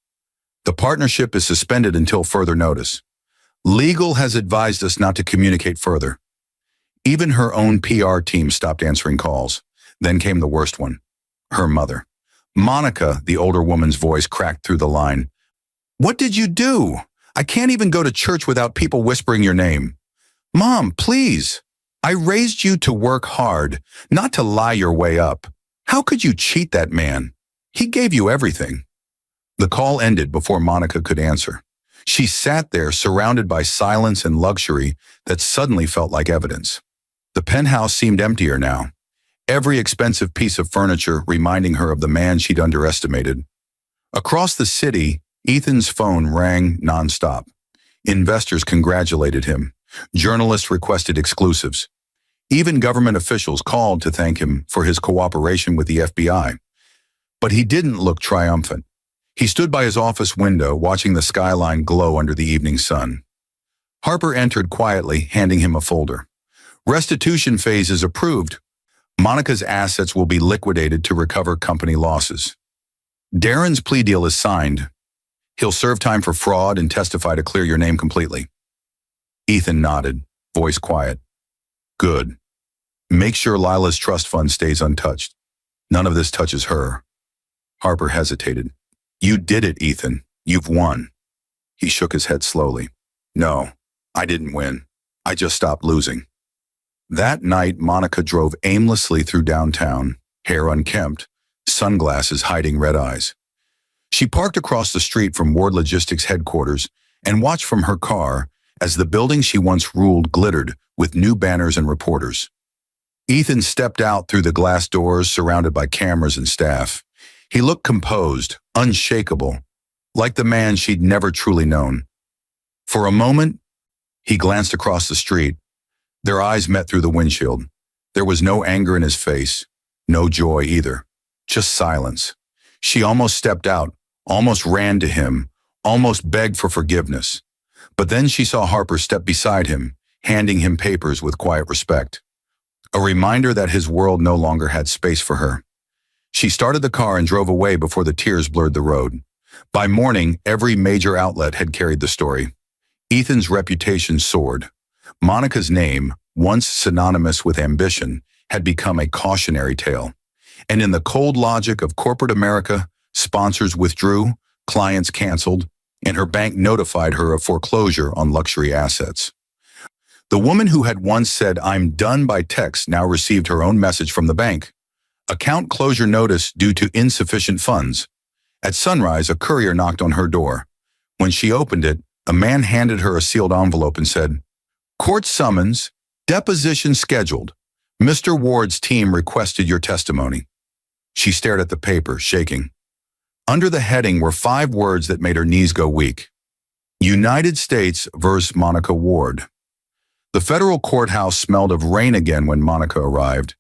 The partnership is suspended until further notice. Legal has advised us not to communicate further. Even her own PR team stopped answering calls. Then came the worst one. Her mother. Monica, the older woman's voice cracked through the line. What did you do? I can't even go to church without people whispering your name. Mom, please. I raised you to work hard, not to lie your way up. How could you cheat that man? He gave you everything. The call ended before Monica could answer. She sat there surrounded by silence and luxury that suddenly felt like evidence. The penthouse seemed emptier now. Every expensive piece of furniture reminding her of the man she'd underestimated. Across the city, Ethan's phone rang nonstop. Investors congratulated him. Journalists requested exclusives. Even government officials called to thank him for his cooperation with the FBI. But he didn't look triumphant. He stood by his office window, watching the skyline glow under the evening sun. Harper entered quietly, handing him a folder. Restitution phase is approved. Monica's assets will be liquidated to recover company losses. Darren's plea deal is signed. He'll serve time for fraud and testify to clear your name completely. Ethan nodded, voice quiet. Good. Make sure Lila's trust fund stays untouched. None of this touches her. Harper hesitated. You did it, Ethan. You've won. He shook his head slowly. No, I didn't win. I just stopped losing. That night, Monica drove aimlessly through downtown, hair unkempt, sunglasses hiding red eyes. She parked across the street from Ward Logistics headquarters and watched from her car as the building she once ruled glittered with new banners and reporters. Ethan stepped out through the glass doors surrounded by cameras and staff. He looked composed, unshakable, like the man she'd never truly known. For a moment, he glanced across the street. Their eyes met through the windshield. There was no anger in his face, no joy either, just silence. She almost stepped out, almost ran to him, almost begged for forgiveness. But then she saw Harper step beside him, handing him papers with quiet respect. A reminder that his world no longer had space for her. She started the car and drove away before the tears blurred the road. By morning, every major outlet had carried the story. Ethan's reputation soared. Monica's name, once synonymous with ambition, had become a cautionary tale. And in the cold logic of corporate America, sponsors withdrew, clients canceled, and her bank notified her of foreclosure on luxury assets. The woman who had once said, "I'm done" by text now received her own message from the bank. Account closure notice due to insufficient funds. At sunrise, a courier knocked on her door. When she opened it, a man handed her a sealed envelope and said, "Court summons, deposition scheduled. Mr. Ward's team requested your testimony." She stared at the paper, shaking. Under the heading were 5 words that made her knees go weak. United States versus Monica Ward. The federal courthouse smelled of rain again when Monica arrived,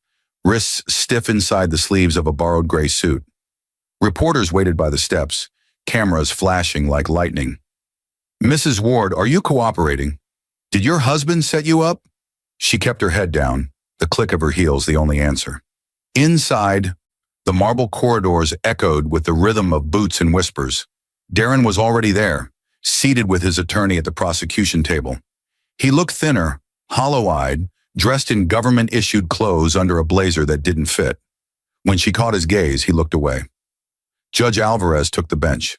wrists stiff inside the sleeves of a borrowed gray suit. Reporters waited by the steps, cameras flashing like lightning. "Mrs. Ward, are you cooperating? Did your husband set you up?" She kept her head down, the click of her heels the only answer. Inside, the marble corridors echoed with the rhythm of boots and whispers. Darren was already there, seated with his attorney at the prosecution table. He looked thinner, hollow-eyed, dressed in government-issued clothes under a blazer that didn't fit. When she caught his gaze, he looked away. Judge Alvarez took the bench.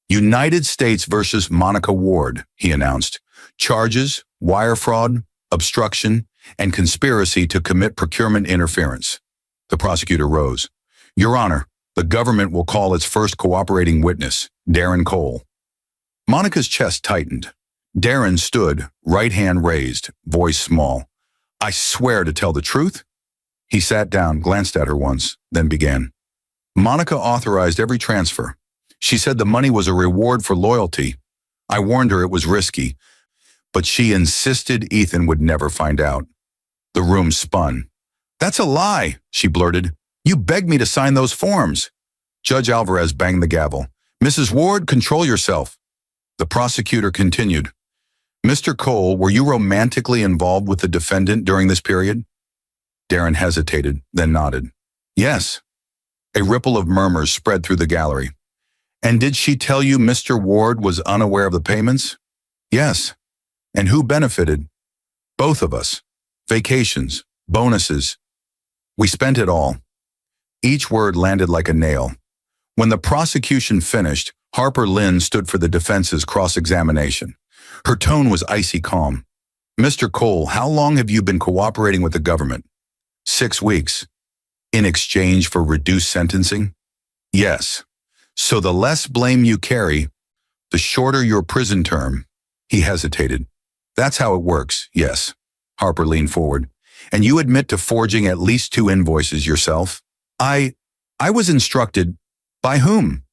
"United States versus Monica Ward," he announced. "Charges, wire fraud, obstruction, and conspiracy to commit procurement interference." The prosecutor rose. "Your Honor, the government will call its first cooperating witness, Darren Cole." Monica's chest tightened. Darren stood, right hand raised, voice small. "I swear to tell the truth." He sat down, glanced at her once, then began. "Monica authorized every transfer. She said the money was a reward for loyalty. I warned her it was risky, but she insisted Ethan would never find out." The room spun. "That's a lie," she blurted. "You begged me to sign those forms." Judge Alvarez banged the gavel. "Mrs. Ward, control yourself." The prosecutor continued. "Mr. Cole, were you romantically involved with the defendant during this period?" Darren hesitated, then nodded. "Yes." A ripple of murmurs spread through the gallery. "And did she tell you Mr. Ward was unaware of the payments?" "Yes." And who benefited? Both of us. Vacations, bonuses. We spent it all. Each word landed like a nail. When the prosecution finished, Harper Lynn stood for the defense's cross-examination. Her tone was icy calm. Mr. Cole, how long have you been cooperating with the government? 6 weeks. In exchange for reduced sentencing? Yes. So the less blame you carry, the shorter your prison term. He hesitated. That's how it works, yes. Harper leaned forward. And you admit to forging at least 2 invoices yourself? I was instructed. By whom?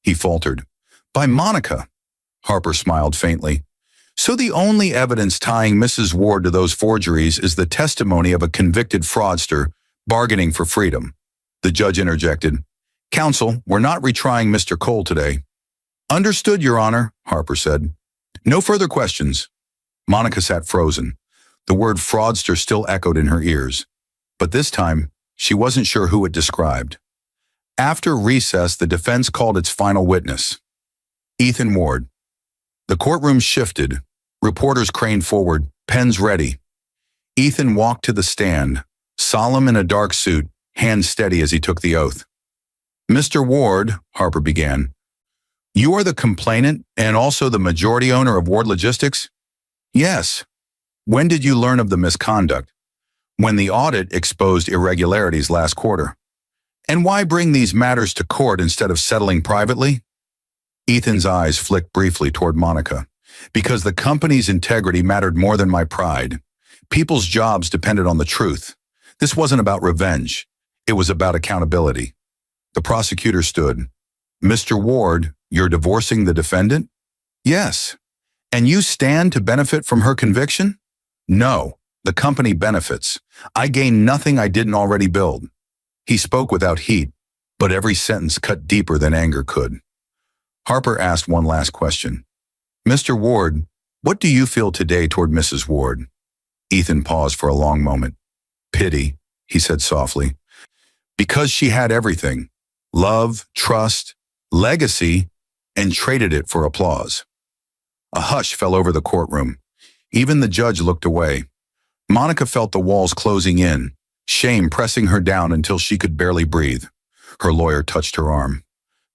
He faltered. By Monica. Harper smiled faintly. So the only evidence tying Mrs. Ward to those forgeries is the testimony of a convicted fraudster bargaining for freedom. The judge interjected. Counsel, we're not retrying Mr. Cole today. Understood, Your Honor, Harper said. No further questions. Monica sat frozen. The word fraudster still echoed in her ears. But this time, she wasn't sure who it described. After recess, the defense called its final witness, Ethan Ward. The courtroom shifted. Reporters craned forward, pens ready. Ethan walked to the stand, solemn in a dark suit, hands steady as he took the oath. Mr. Ward, Harper began, you are the complainant and also the majority owner of Ward Logistics? Yes. When did you learn of the misconduct? When the audit exposed irregularities last quarter. And why bring these matters to court instead of settling privately? Ethan's eyes flicked briefly toward Monica. Because the company's integrity mattered more than my pride. People's jobs depended on the truth. This wasn't about revenge. It was about accountability. The prosecutor stood. Mr. Ward, you're divorcing the defendant? Yes. And you stand to benefit from her conviction? No. The company benefits. I gain nothing I didn't already build. He spoke without heat, but every sentence cut deeper than anger could. Harper asked one last question. Mr. Ward, what do you feel today toward Mrs. Ward? Ethan paused for a long moment. Pity, he said softly. Because she had everything. Love, trust, legacy, and traded it for applause. A hush fell over the courtroom. Even the judge looked away. Monica felt the walls closing in, shame pressing her down until she could barely breathe. Her lawyer touched her arm.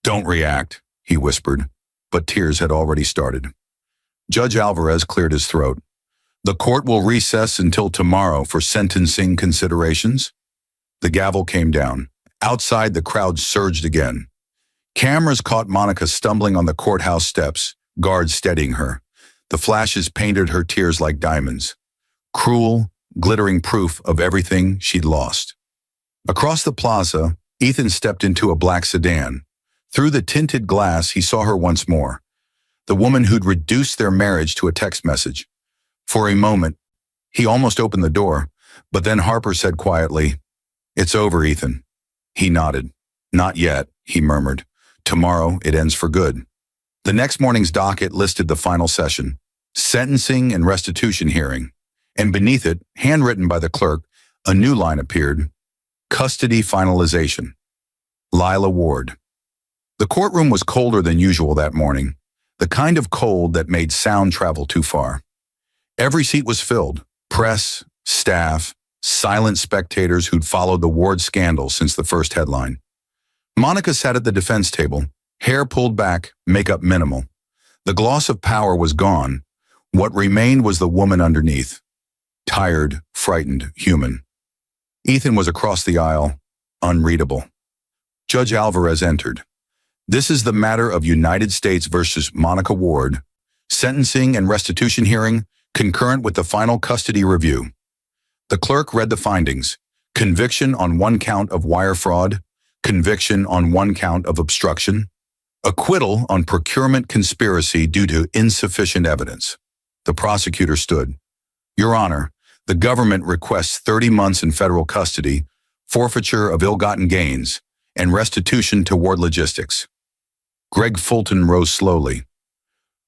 Don't react, he whispered, but tears had already started. Judge Alvarez cleared his throat. The court will recess until tomorrow for sentencing considerations. The gavel came down. Outside, the crowd surged again. Cameras caught Monica stumbling on the courthouse steps, guards steadying her. The flashes painted her tears like diamonds. Cruel, glittering proof of everything she'd lost. Across the plaza, Ethan stepped into a black sedan. Through the tinted glass, he saw her once more. The woman who'd reduced their marriage to a text message. For a moment, he almost opened the door, but then Harper said quietly, It's over, Ethan. He nodded. Not yet, he murmured. Tomorrow it ends for good. The next morning's docket listed the final session, sentencing and restitution hearing, and beneath it, handwritten by the clerk, a new line appeared, custody finalization. Lila Ward. The courtroom was colder than usual that morning, the kind of cold that made sound travel too far. Every seat was filled, press, staff, silent spectators who'd followed the Ward scandal since the first headline. Monica sat at the defense table, hair pulled back, makeup minimal. The gloss of power was gone. What remained was the woman underneath. Tired, frightened, human. Ethan was across the aisle, unreadable. Judge Alvarez entered. This is the matter of United States versus Monica Ward, sentencing and restitution hearing, concurrent with the final custody review. The clerk read the findings. Conviction on 1 count of wire fraud, conviction on 1 count of obstruction, acquittal on procurement conspiracy due to insufficient evidence. The prosecutor stood. Your Honor, the government requests 30 months in federal custody, forfeiture of ill-gotten gains, and restitution to Ward Logistics. Greg Fulton rose slowly.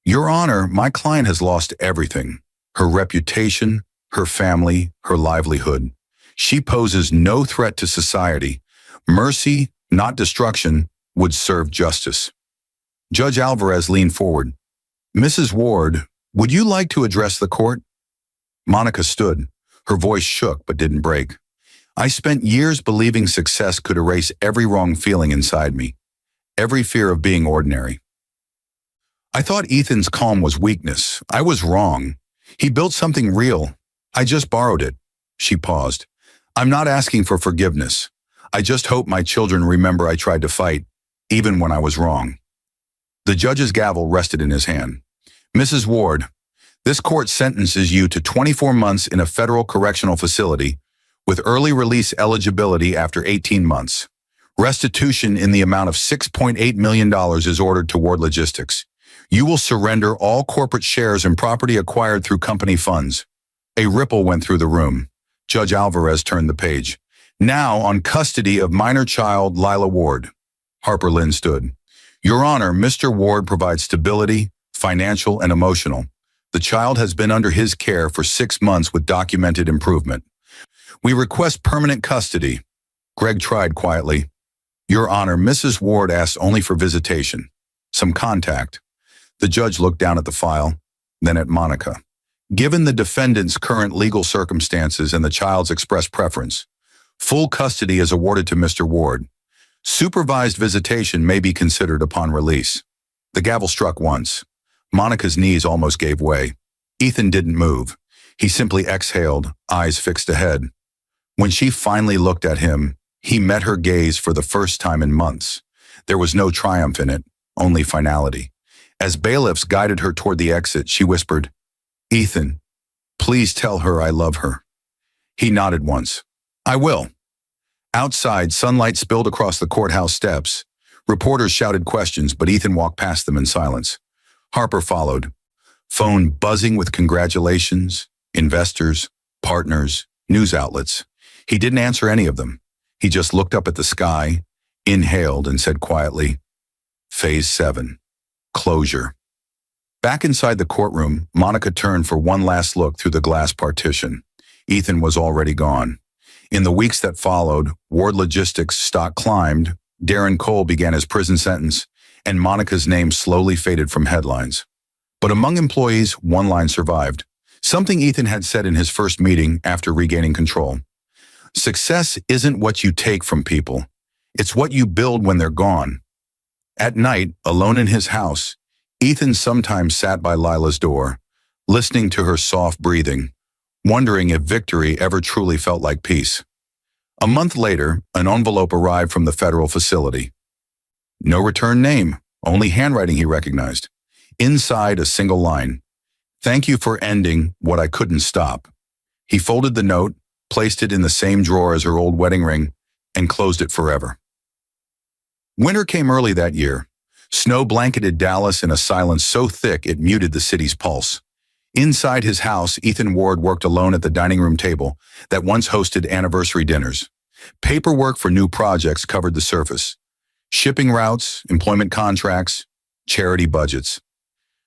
Your Honor, my client has lost everything. Her reputation, her family, her livelihood. She poses no threat to society. Mercy, not destruction, would serve justice. Judge Alvarez leaned forward. Mrs. Ward, Would you like to address the court? Monica stood. Her voice shook but didn't break. I spent years believing success could erase every wrong feeling inside me, every fear of being ordinary. I thought Ethan's calm was weakness. I was wrong. He built something real. I just borrowed it. She paused. I'm not asking for forgiveness. I just hope my children remember I tried to fight, even when I was wrong. The judge's gavel rested in his hand. Mrs. Ward, this court sentences you to 24 months in a federal correctional facility with early release eligibility after 18 months. Restitution in the amount of $6.8 million is ordered to Ward Logistics. You will surrender all corporate shares and property acquired through company funds. A ripple went through the room. Judge Alvarez turned the page. Now on custody of minor child Lila Ward. Harper Lynn stood. Your Honor, Mr. Ward provides stability, financial and emotional. The child has been under his care for 6 months with documented improvement. We request permanent custody. Greg tried quietly. Your Honor, Mrs. Ward asks only for visitation. Some contact. The judge looked down at the file, then at Monica. Given the defendant's current legal circumstances and the child's expressed preference, full custody is awarded to Mr. Ward. Supervised visitation may be considered upon release. The gavel struck once. Monica's knees almost gave way. Ethan didn't move. He simply exhaled, eyes fixed ahead. When she finally looked at him, he met her gaze for the first time in months. There was no triumph in it, only finality. As bailiffs guided her toward the exit, she whispered, Ethan, please tell her I love her. He nodded once. I will. Outside, sunlight spilled across the courthouse steps. Reporters shouted questions, but Ethan walked past them in silence. Harper followed. Phone buzzing with congratulations, investors, partners, news outlets. He didn't answer any of them. He just looked up at the sky, inhaled, and said quietly, Phase 7. Closure. Back inside the courtroom, Monica turned for one last look through the glass partition. Ethan was already gone. In the weeks that followed, Ward Logistics' stock climbed, Darren Cole began his prison sentence, and Monica's name slowly faded from headlines. But among employees, one line survived. Something Ethan had said in his first meeting after regaining control. Success isn't what you take from people. It's what you build when they're gone. At night, alone in his house, Ethan sometimes sat by Lila's door, listening to her soft breathing, wondering if victory ever truly felt like peace. A month later, an envelope arrived from the federal facility. No return name, only handwriting he recognized. Inside, a single line. Thank you for ending what I couldn't stop. He folded the note, placed it in the same drawer as her old wedding ring, and closed it forever. Winter came early that year. Snow blanketed Dallas in a silence so thick it muted the city's pulse. Inside his house, Ethan Ward worked alone at the dining room table that once hosted anniversary dinners. Paperwork for new projects covered the surface. Shipping routes, employment contracts, charity budgets.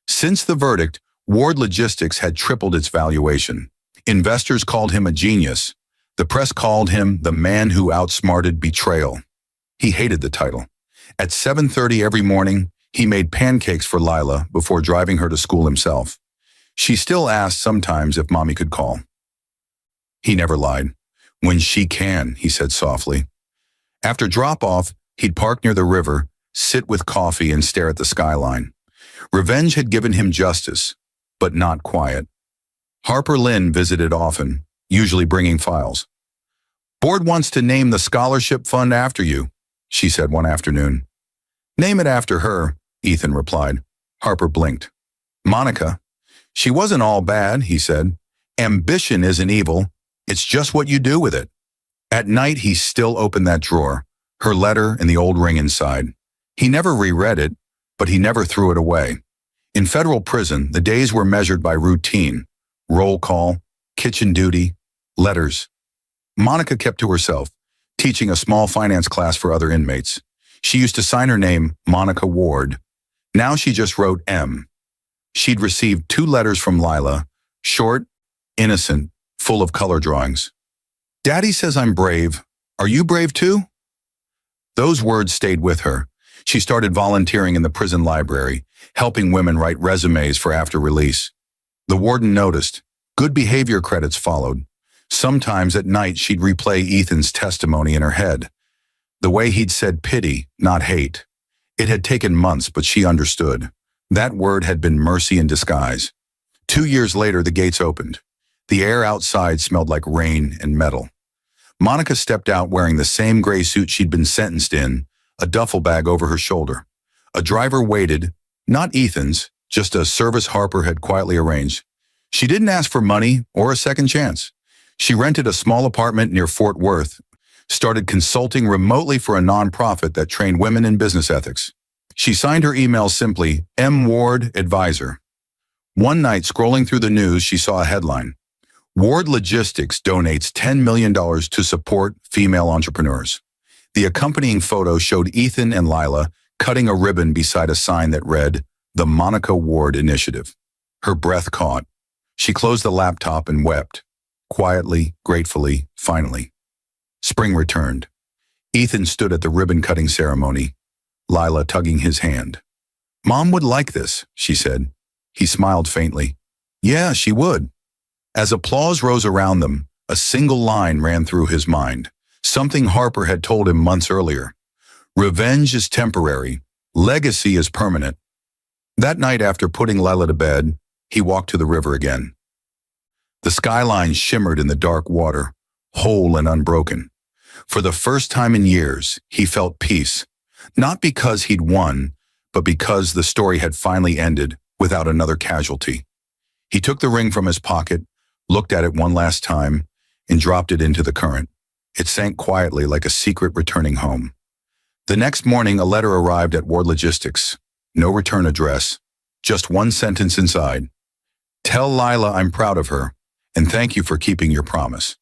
Since the verdict, Ward Logistics had tripled its valuation. Investors called him a genius. The press called him the man who outsmarted betrayal. He hated the title. At 7:30 every morning, he made pancakes for Lila before driving her to school himself. She still asked sometimes if Mommy could call. He never lied. When she can, he said softly. After drop-off, he'd park near the river, sit with coffee and stare at the skyline. Revenge had given him justice, but not quiet. Harper Lynn visited often, usually bringing files. Board wants to name the scholarship fund after you, she said one afternoon. Name it after her, Ethan replied. Harper blinked. Monica. She wasn't all bad, he said. Ambition isn't evil. It's just what you do with it. At night, he still opened that drawer, her letter and the old ring inside. He never reread it, but he never threw it away. In federal prison, the days were measured by routine, roll call, kitchen duty, letters. Monica kept to herself, teaching a small finance class for other inmates. She used to sign her name Monica Ward. Now she just wrote M. She'd received 2 letters from Lila, short, innocent, full of color drawings. Daddy says I'm brave. Are you brave too? Those words stayed with her. She started volunteering in the prison library, helping women write resumes for after release. The warden noticed. Good behavior credits followed. Sometimes at night she'd replay Ethan's testimony in her head. The way he'd said pity, not hate. It had taken months, but she understood. That word had been mercy in disguise. 2 years later, the gates opened. The air outside smelled like rain and metal. Monica stepped out wearing the same gray suit she'd been sentenced in, a duffel bag over her shoulder. A driver waited, not Ethan's, just a service Harper had quietly arranged. She didn't ask for money or a second chance. She rented a small apartment near Fort Worth, started consulting remotely for a nonprofit that trained women in business ethics. She signed her email simply, M. Ward, Advisor. One night, scrolling through the news, she saw a headline. Ward Logistics donates $10 million to support female entrepreneurs. The accompanying photo showed Ethan and Lila cutting a ribbon beside a sign that read, The Monica Ward Initiative. Her breath caught. She closed the laptop and wept. Quietly, gratefully, finally. Spring returned. Ethan stood at the ribbon-cutting ceremony, Lila tugging his hand. Mom would like this, she said. He smiled faintly. Yeah, she would. As applause rose around them, a single line ran through his mind, something Harper had told him months earlier. Revenge is temporary. Legacy is permanent. That night, after putting Lila to bed, he walked to the river again. The skyline shimmered in the dark water, whole and unbroken. For the first time in years, he felt peace, not because he'd won, but because the story had finally ended without another casualty. He took the ring from his pocket, looked at it one last time, and dropped it into the current. It sank quietly like a secret returning home. The next morning, a letter arrived at Ward Logistics. No return address, just one sentence inside. Tell Lila I'm proud of her, and thank you for keeping your promise.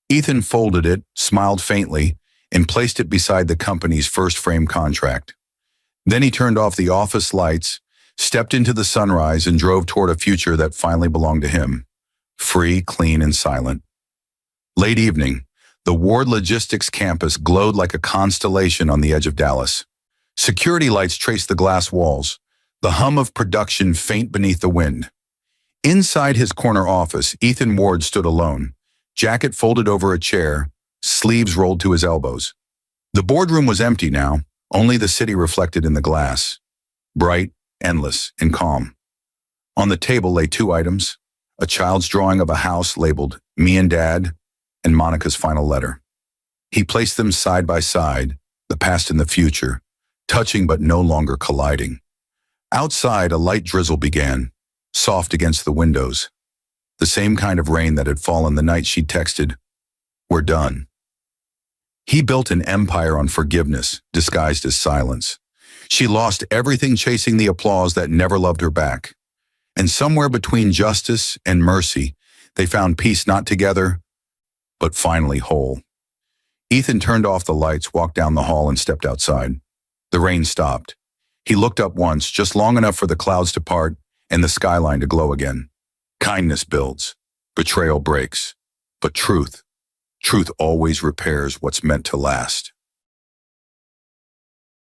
Ethan folded it, smiled faintly, and placed it beside the company's first frame contract. Then he turned off the office lights, stepped into the sunrise, and drove toward a future that finally belonged to him. Free, clean, and silent. Late evening, the Ward Logistics campus glowed like a constellation on the edge of Dallas. Security lights traced the glass walls, the hum of production faint beneath the wind. Inside his corner office, Ethan Ward stood alone, jacket folded over a chair, sleeves rolled to his elbows. The boardroom was empty now, only the city reflected in the glass. Bright, endless, and calm. On the table lay 2 items, a child's drawing of a house labeled Me and Dad, and Monica's final letter. He placed them side by side, the past and the future, touching but no longer colliding. Outside, a light drizzle began, soft against the windows. The same kind of rain that had fallen the night she'd texted, "We're done." He built an empire on forgiveness, disguised as silence. She lost everything chasing the applause that never loved her back. And somewhere between justice and mercy, they found peace, not together, but finally whole. Ethan turned off the lights, walked down the hall, and stepped outside. The rain stopped. He looked up once, just long enough for the clouds to part and the skyline to glow again. Kindness builds, betrayal breaks, but truth always repairs what's meant to last.